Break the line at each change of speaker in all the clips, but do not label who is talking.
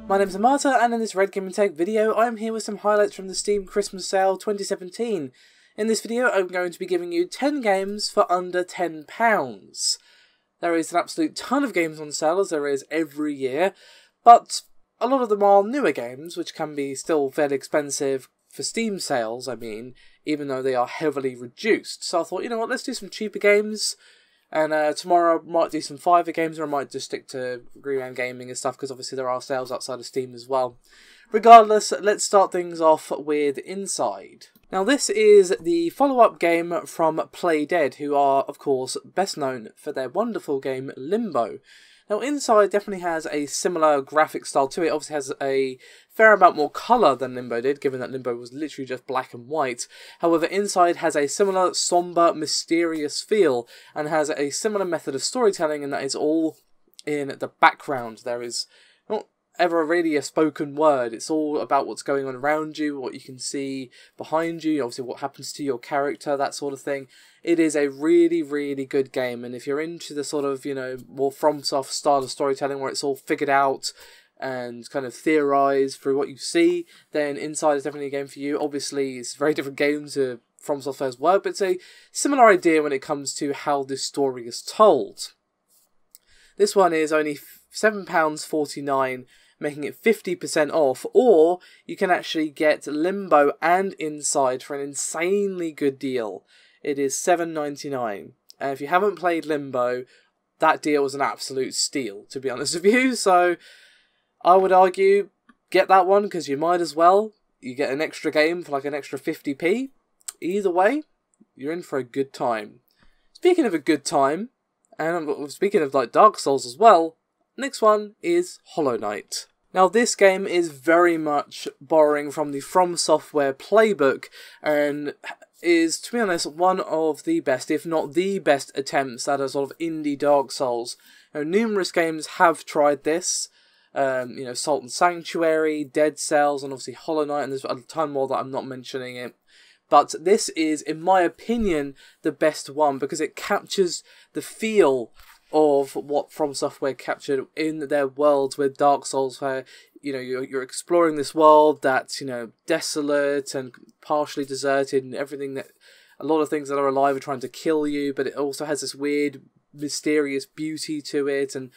My name's Amata, and in this Red Game & Tech video, I'm here with some highlights from the Steam Christmas Sale 2017. In this video, I'm going to be giving you 10 games for under £10. There is an absolute ton of games on sale, as there is every year, but a lot of them are newer games, which can be still fairly expensive for Steam sales, even though they are heavily reduced. So I thought, you know what, let's do some cheaper games. And tomorrow I might do some Fiverr games, or I might just stick to Gungeon gaming and stuff, because obviously there are sales outside of Steam as well. Regardless, let's start things off with Inside. Now this is the follow-up game from Play Dead, who are, of course, best known for their wonderful game Limbo. Now Inside definitely has a similar graphic style to it. Obviously has a fair amount more colour than Limbo did, given that Limbo was literally just black and white. However, Inside has a similar sombre, mysterious feel, and has a similar method of storytelling, and that is all in the background. There is not ever really a spoken word. It's all about what's going on around you, what you can see behind you, obviously what happens to your character, that sort of thing. It is a really, really good game, and if you're into the sort of, more FromSoft style of storytelling where it's all figured out and kind of theorised through what you see, then Inside is definitely a game for you. Obviously, it's a very different game to FromSoft first work, but it's a similar idea when it comes to how this story is told. This one is only £7.49, making it 50% off, or you can actually get Limbo and Inside for an insanely good deal. It is $7.99, and if you haven't played Limbo, that deal was an absolute steal, to be honest with you. So I would argue get that one, because you might as well. You get an extra game for like an extra 50p. Either way, you're in for a good time. Speaking of a good time, and speaking of like Dark Souls as well, next one is Hollow Knight. Now this game is very much borrowing from the From Software playbook, and is, to be honest, one of the best, if not the best, attempts at a sort of indie Dark Souls. Now, numerous games have tried this, Salt and Sanctuary, Dead Cells, and obviously Hollow Knight, and there's a ton more that I'm not mentioning it. But this is, in my opinion, the best one, because it captures the feel of what From Software captured in their worlds with Dark Souls, where you're exploring this world that's desolate and partially deserted, and everything that a lot of things that are alive are trying to kill you, but it also has this weird mysterious beauty to it, and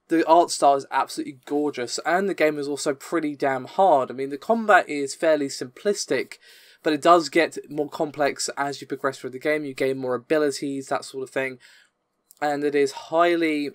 the art style is absolutely gorgeous, and the game is also pretty damn hard. The combat is fairly simplistic, but it does get more complex as you progress through the game. You gain more abilities, that sort of thing. And it is highly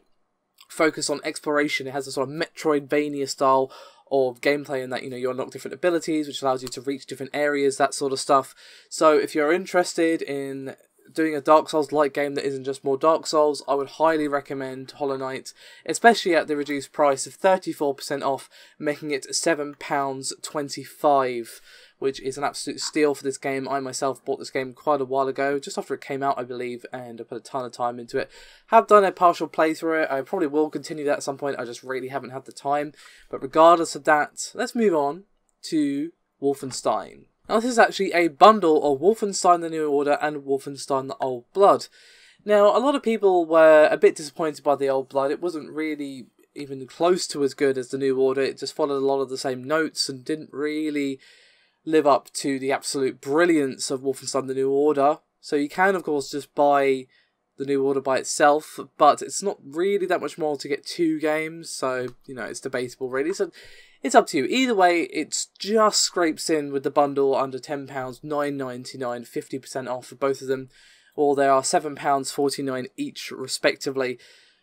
focused on exploration. It has a sort of Metroidvania style of gameplay in that, you unlock different abilities, which allows you to reach different areas, that sort of stuff. So if you're interested in doing a Dark Souls-like game that isn't just more Dark Souls, I would highly recommend Hollow Knight, especially at the reduced price of 34% off, making it £7.25, which is an absolute steal for this game. I myself bought this game quite a while ago, just after it came out, I believe, and I put a ton of time into it. Have done a partial playthrough it. I probably will continue that at some point. I just really haven't had the time. But regardless of that, let's move on to Wolfenstein. Now this is actually a bundle of Wolfenstein the New Order and Wolfenstein the Old Blood. Now a lot of people were a bit disappointed by the Old Blood. It wasn't really even close to as good as the New Order. It just followed a lot of the same notes and didn't really live up to the absolute brilliance of Wolfenstein the New Order. So you can of course just buy the New Order by itself, but it's not really that much more to get two games, so it's debatable really. So it's up to you. Either way, it just scrapes in with the bundle under £10, $9.99, 50% off for both of them, or they are £7.49 each respectively.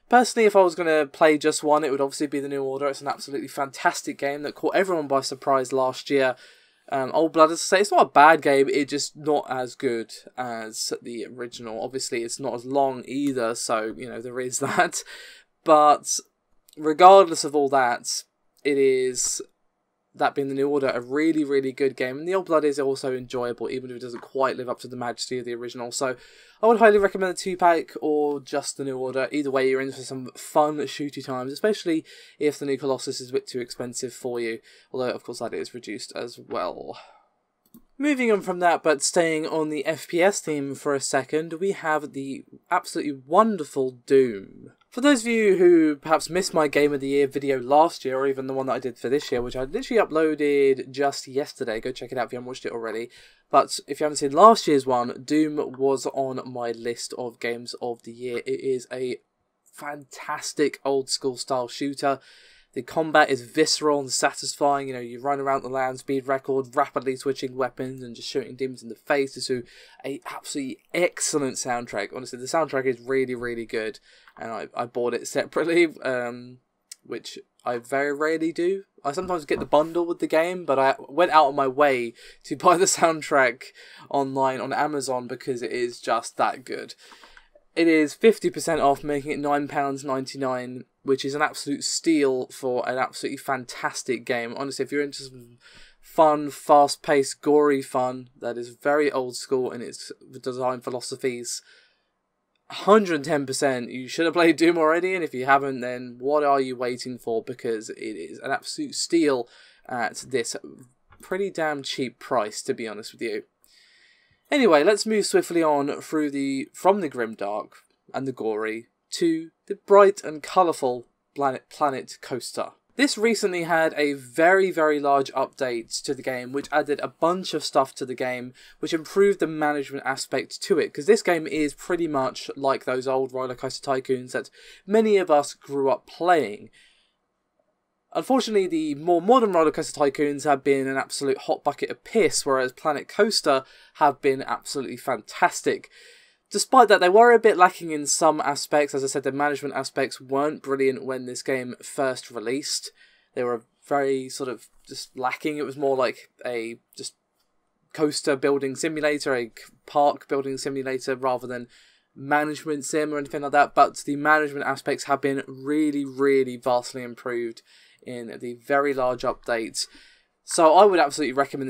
Personally, if I was going to play just one, it would obviously be the New Order. It's an absolutely fantastic game that caught everyone by surprise last year. Old Blood, as I say, it's not a bad game, it's just not as good as the original. Obviously, it's not as long either, so, there is that. But regardless of all that, it is, that being the New Order, a really, really good game. And the Old Blood is also enjoyable, even if it doesn't quite live up to the majesty of the original. So I would highly recommend the 2-pack or just the New Order. Either way, you're in for some fun shooty times, especially if the new Colossus is a bit too expensive for you. Although, of course, that is reduced as well. Moving on from that, but staying on the FPS theme for a second, we have the absolutely wonderful Doom. For those of you who perhaps missed my Game of the Year video last year, or even the one that I did for this year, which I literally uploaded just yesterday, go check it out if you haven't watched it already. But if you haven't seen last year's one, Doom was on my list of Games of the Year. It is a fantastic old school style shooter. The combat is visceral and satisfying. You know, you run around the land speed record, rapidly switching weapons and just shooting demons in the face. To a absolutely excellent soundtrack. Honestly, the soundtrack is really, really good. And I bought it separately, which I very rarely do. I sometimes get the bundle with the game, but I went out of my way to buy the soundtrack online on Amazon because it is just that good. It is 50% off, making it £9.99, which is an absolute steal for an absolutely fantastic game. Honestly, if you're into some fun, fast-paced, gory fun that is very old school in its design philosophies, 110%. You should have played Doom already, and if you haven't, then what are you waiting for? Because it is an absolute steal at this pretty damn cheap price, to be honest with you. Anyway, let's move swiftly on from the grimdark and the gory to the bright and colourful Planet Coaster. This recently had a very, very large update to the game, which added a bunch of stuff to the game, which improved the management aspect to it, because this game is pretty much like those old roller coaster tycoons that many of us grew up playing. Unfortunately, the more modern roller coaster tycoons have been an absolute hot bucket of piss, whereas Planet Coaster have been absolutely fantastic. Despite that, they were a bit lacking in some aspects. As I said, the management aspects weren't brilliant when this game first released. They were very sort of just lacking. It was more like a just coaster building simulator, a park building simulator, rather than management sim or anything like that. But the management aspects have been really, really vastly improved in the very large updates. So I would absolutely recommend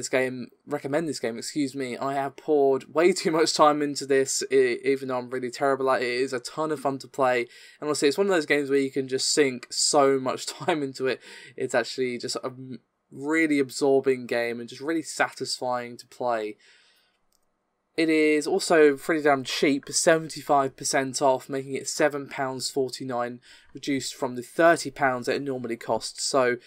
this game, excuse me. I have poured way too much time into this, even though I'm really terrible at it. It is a ton of fun to play. And honestly, it's one of those games where you can just sink so much time into it. It's actually just a really absorbing game and just really satisfying to play. It is also pretty damn cheap, 75% off, making it £7.49, reduced from the £30 that it normally costs. So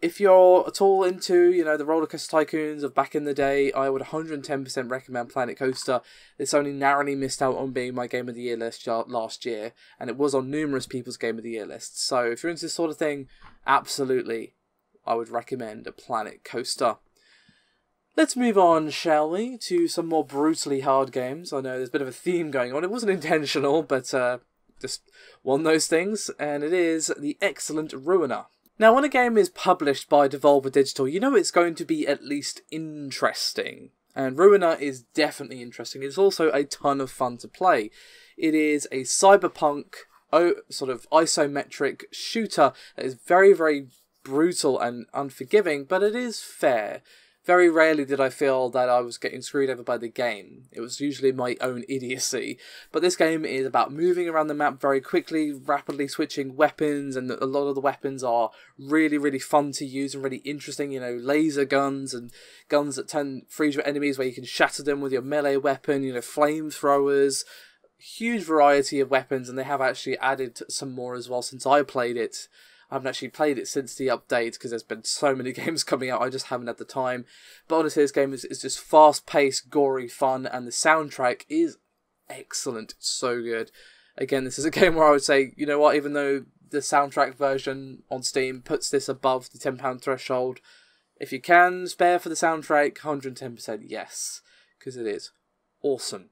if you're at all into, you know, the roller coaster tycoons of back in the day, I would 110% recommend Planet Coaster. It's only narrowly missed out on being my Game of the Year list last year, and it was on numerous people's Game of the Year lists. So if you're into this sort of thing, absolutely, I would recommend a Planet Coaster. Let's move on, shall we, to some more brutally hard games. I know there's a bit of a theme going on. It wasn't intentional, but just one of those things, and it is the excellent Ruiner. Now, when a game is published by Devolver Digital, you know it's going to be at least interesting. And Ruiner is definitely interesting. It's also a ton of fun to play. It is a cyberpunk, sort of isometric shooter that is very, very brutal and unforgiving, but it is fair. Very rarely did I feel that I was getting screwed over by the game. It was usually my own idiocy. But this game is about moving around the map very quickly, rapidly switching weapons, and a lot of the weapons are really, really fun to use and really interesting. You know, laser guns and guns that freeze your enemies where you can shatter them with your melee weapon, you know, flamethrowers. Huge variety of weapons, and they have actually added some more as well since I played it. I haven't actually played it since the update because there's been so many games coming out, I just haven't had the time. But honestly, this game is just fast-paced, gory fun, and the soundtrack is excellent. It's so good. Again, this is a game where I would say, you know what, even though the soundtrack version on Steam puts this above the £10 threshold, if you can spare for the soundtrack, 110% yes, because it is awesome.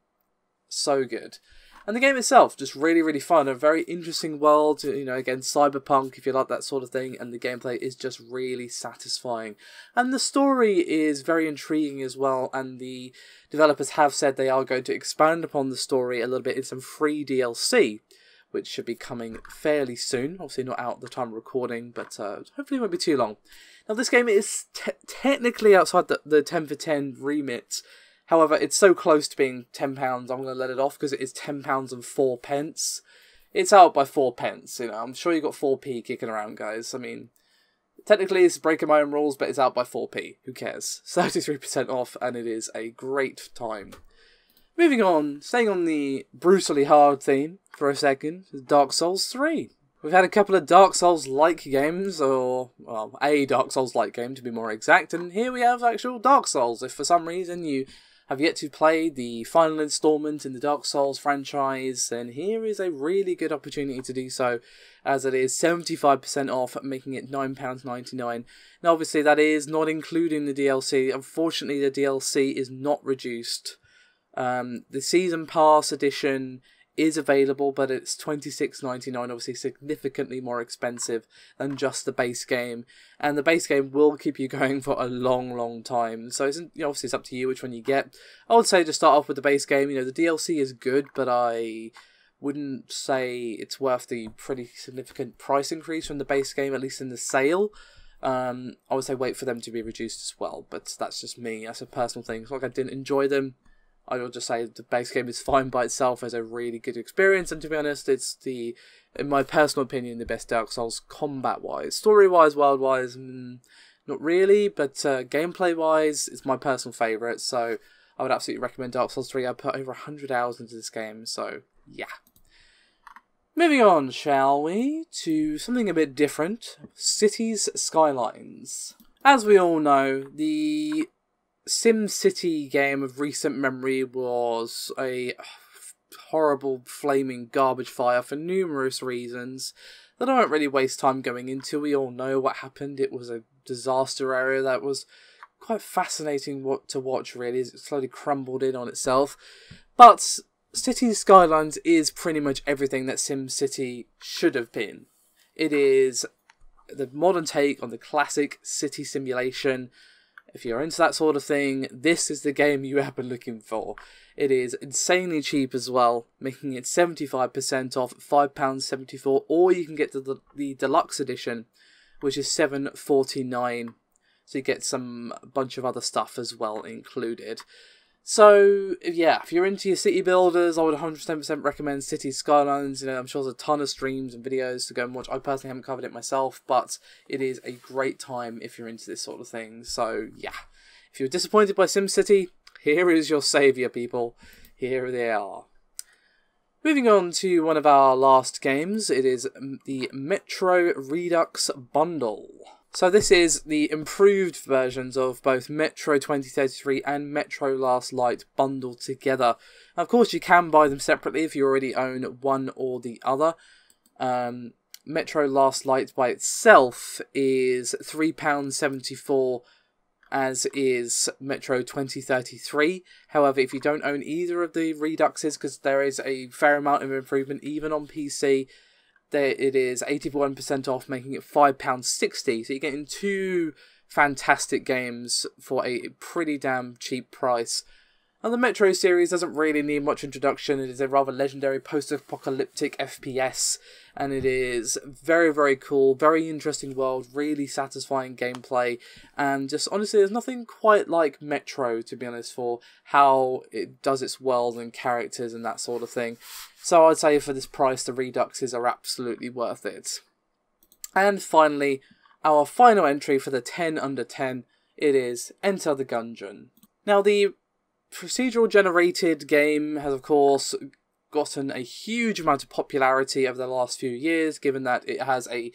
So good. And the game itself, just really, really fun. A very interesting world, you know, again, cyberpunk, if you like that sort of thing. And the gameplay is just really satisfying. And the story is very intriguing as well. And the developers have said they are going to expand upon the story a little bit in some free DLC, which should be coming fairly soon. Obviously not out at the time of recording, but hopefully it won't be too long. Now, this game is technically outside the 10 for 10 remit. However, it's so close to being £10, I'm going to let it off because it is £10 and 4 pence. It's out by 4 pence, you know. I'm sure you got 4p kicking around, guys. I mean, technically it's breaking my own rules, but it's out by 4p. Who cares? 33% off, and it is a great time. Moving on, staying on the brutally hard theme for a second, Dark Souls 3. We've had a couple of Dark Souls-like games, or, well, a Dark Souls-like game to be more exact, and here we have actual Dark Souls. If for some reason you have yet to play the final installment in the Dark Souls franchise, then here is a really good opportunity to do so, as it is 75% off, making it £9.99. Now obviously that is not including the DLC. Unfortunately the DLC is not reduced. The Season Pass edition is available, but it's £26.99, obviously significantly more expensive than just the base game, and the base game will keep you going for a long time. So it's, obviously it's up to you which one you get. I would say to start off with the base game. The DLC is good, but I wouldn't say it's worth the pretty significant price increase from the base game, at least in the sale. I would say wait for them to be reduced as well, but that's just me. That's a personal thing. It's not like I didn't enjoy them. I will just say the base game is fine by itself as a really good experience, and to be honest, it's in my personal opinion, the best Dark Souls combat-wise. Story-wise, world-wise, not really, but gameplay-wise, it's my personal favourite, so I would absolutely recommend Dark Souls 3. I put over 100 hours into this game, so yeah. Moving on, shall we, to something a bit different, Cities Skylines. As we all know, the SimCity game of recent memory was a horrible flaming garbage fire for numerous reasons that I won't really waste time going into. We all know what happened. It was a disaster area that was quite fascinating to watch, really, as it slowly crumbled in on itself. But Cities Skylines is pretty much everything that SimCity should have been. It is the modern take on the classic city simulation. If you're into that sort of thing, this is the game you have been looking for. It is insanely cheap as well, making it 75% off at £5.74, or you can get the deluxe edition, which is £7.49. So you get some bunch of other stuff as well included. So, yeah, if you're into your city builders, I would 100% recommend Cities Skylines. I'm sure there's a ton of streams and videos to go and watch. I personally haven't covered it myself, but it is a great time if you're into this sort of thing. So, yeah, if you're disappointed by SimCity, here is your saviour, people. Here they are. Moving on to one of our last games, it is the Metro Redux Bundle. So this is the improved versions of both Metro 2033 and Metro Last Light bundled together. Now, of course, you can buy them separately if you already own one or the other. Metro Last Light by itself is £3.74, as is Metro 2033. However, if you don't own either of the Reduxes, because there is a fair amount of improvement even on PC, it is 81% off, making it £5.60. So you're getting two fantastic games for a pretty damn cheap price. And the Metro series doesn't really need much introduction. It is a rather legendary post-apocalyptic FPS, and it is very cool, very interesting world, really satisfying gameplay, and just honestly there's nothing quite like Metro, to be honest, for how it does its world and characters and that sort of thing. So I'd say for this price the Reduxes are absolutely worth it. And finally, our final entry for the 10 under 10, it is Enter the Gungeon. Now the procedural generated game has of course gotten a huge amount of popularity over the last few years, given that it has a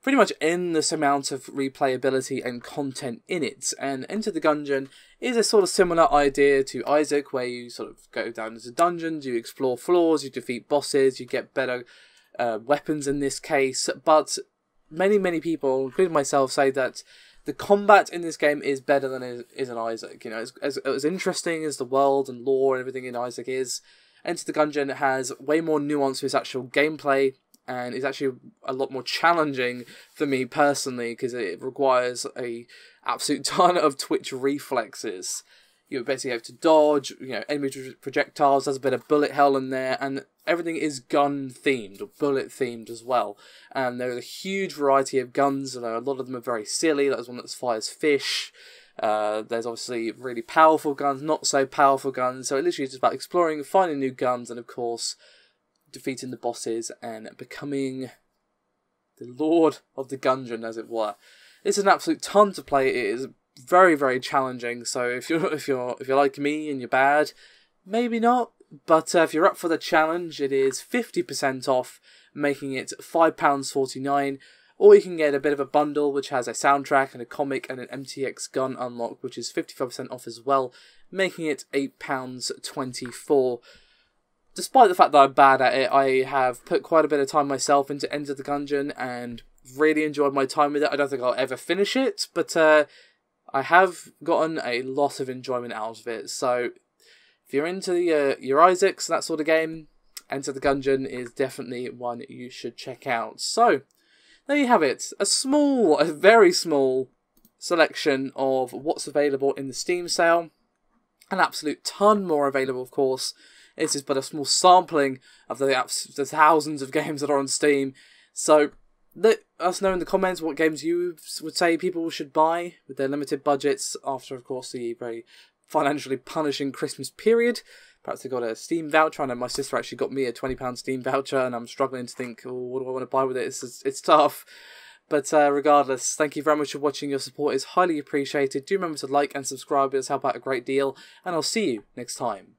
pretty much endless amount of replayability and content in it. And Enter the Gungeon is a sort of similar idea to Isaac, where you sort of go down into dungeons, you explore floors, you defeat bosses, you get better weapons in this case, but many people, including myself, say that the combat in this game is better than it is in Isaac. As interesting as the world and lore and everything in Isaac is, Enter the Gungeon has way more nuance to its actual gameplay, and is actually a lot more challenging for me personally, because it requires a absolute ton of twitch reflexes. You basically have to dodge, enemy projectiles, there's a bit of bullet hell in there, and everything is gun themed, or bullet themed as well. And there's a huge variety of guns, and a lot of them are very silly. There's one that fires fish. There's obviously really powerful guns, not so powerful guns. So it literally is just about exploring, finding new guns, and of course defeating the bosses and becoming the Lord of the Gungeon, as it were. It's an absolute ton to play. It is very challenging. So if you're like me and you're bad, maybe not. But if you're up for the challenge, it is 50% off, making it £5.49. Or you can get a bit of a bundle, which has a soundtrack and a comic and an MTX gun unlock, which is 55% off as well, making it £8.24. Despite the fact that I'm bad at it, I have put quite a bit of time myself into Enter the Gungeon and really enjoyed my time with it. I don't think I'll ever finish it, but I have gotten a lot of enjoyment out of it. So if you're into your Isaacs, that sort of game, Enter the Gungeon is definitely one you should check out. So there you have it. A very small selection of what's available in the Steam sale. An absolute ton more available, of course. This is but a small sampling of the thousands of games that are on Steam. So let us know in the comments what games you would say people should buy with their limited budgets after, of course, the very financially punishing Christmas period. Perhaps they got a Steam voucher. I know my sister actually got me a £20 Steam voucher, and I'm struggling to think, oh, what do I want to buy with it? It's tough. But regardless, thank you very much for watching. Your support is highly appreciated. Do remember to like and subscribe. It does help out a great deal. And I'll see you next time.